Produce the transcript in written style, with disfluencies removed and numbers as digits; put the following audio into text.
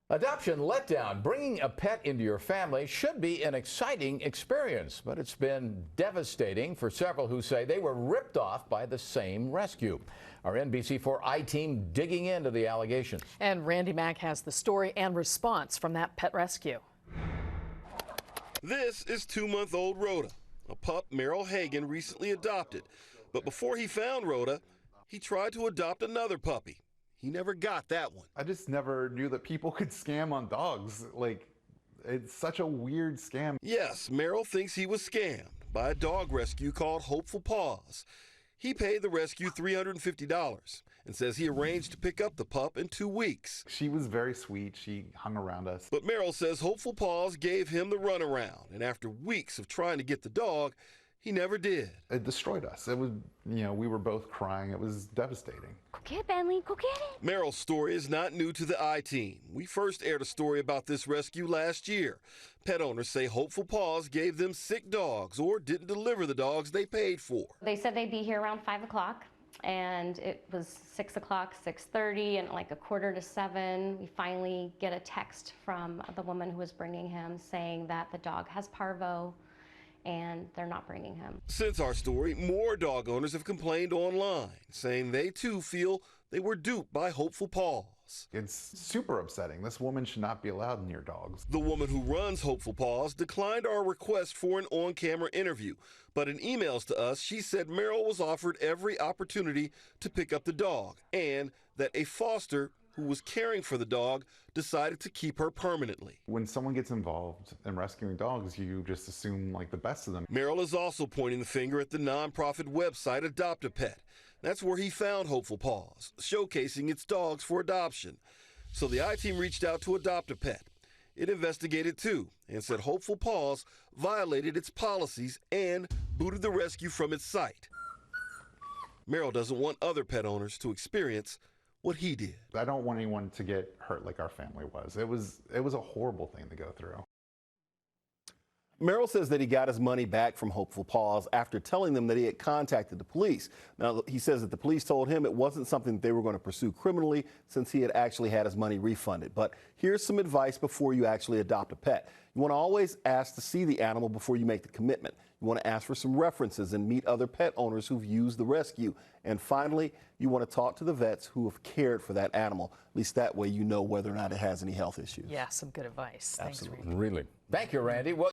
Adoption letdown. Bringing a pet into your family should be an exciting experience, but it's been devastating for several who say they were ripped off by the same rescue. Our NBC4 team digging into the allegations. And Randy Mack has the story and response from that pet rescue. This is 2-month-old Rhoda, a pup Merrill Hagan recently adopted. But before he found Rhoda, he tried to adopt another puppy. He never got that one. I just never knew that people could scam on dogs. Like, it's such a weird scam. Yes, Merrill thinks he was scammed by a dog rescue called Hopeful Paws. He paid the rescue $350 and says he arranged to pick up the pup in 2 weeks. She was very sweet. She hung around us. But Merrill says Hopeful Paws gave him the runaround, and after weeks of trying to get the dog, he never did. It destroyed us. It was, we were both crying. It was devastating. Go get it, Bentley. Go get it. Merrill's story is not new to the I-Team. We first aired a story about this rescue last year. Pet owners say Hopeful Paws gave them sick dogs or didn't deliver the dogs they paid for. They said they'd be here around 5 o'clock, and it was 6 o'clock, 6:30, and like 6:45, we finally get a text from the woman who was bringing him saying that the dog has parvo and they're not bringing him. Since our story, more dog owners have complained online, saying they too feel they were duped by Hopeful Paws. It's super upsetting. This woman should not be allowed near dogs. The woman who runs Hopeful Paws declined our request for an on-camera interview, but in emails to us, she said Merrill was offered every opportunity to pick up the dog and that a foster who was caring for the dog decided to keep her permanently. When someone gets involved in rescuing dogs, you just assume like the best of them. Merrill is also pointing the finger at the nonprofit website Adopt a Pet. That's where he found Hopeful Paws, showcasing its dogs for adoption. So the I-Team reached out to Adopt a Pet. It investigated too and said Hopeful Paws violated its policies and booted the rescue from its site. Merrill doesn't want other pet owners to experience what he did. I don't want anyone to get hurt like our family was. It was a horrible thing to go through. Merrill says that he got his money back from Hopeful Paws after telling them that he had contacted the police. Now, he says that the police told him it wasn't something that they were going to pursue criminally since he had actually had his money refunded. But here's some advice before you actually adopt a pet. You want to always ask to see the animal before you make the commitment. You want to ask for some references and meet other pet owners who've used the rescue. And finally, you want to talk to the vets who have cared for that animal. At least that way you know whether or not it has any health issues. Yeah, some good advice. Absolutely. Thanks, Randy. Really. Thank you, Randy.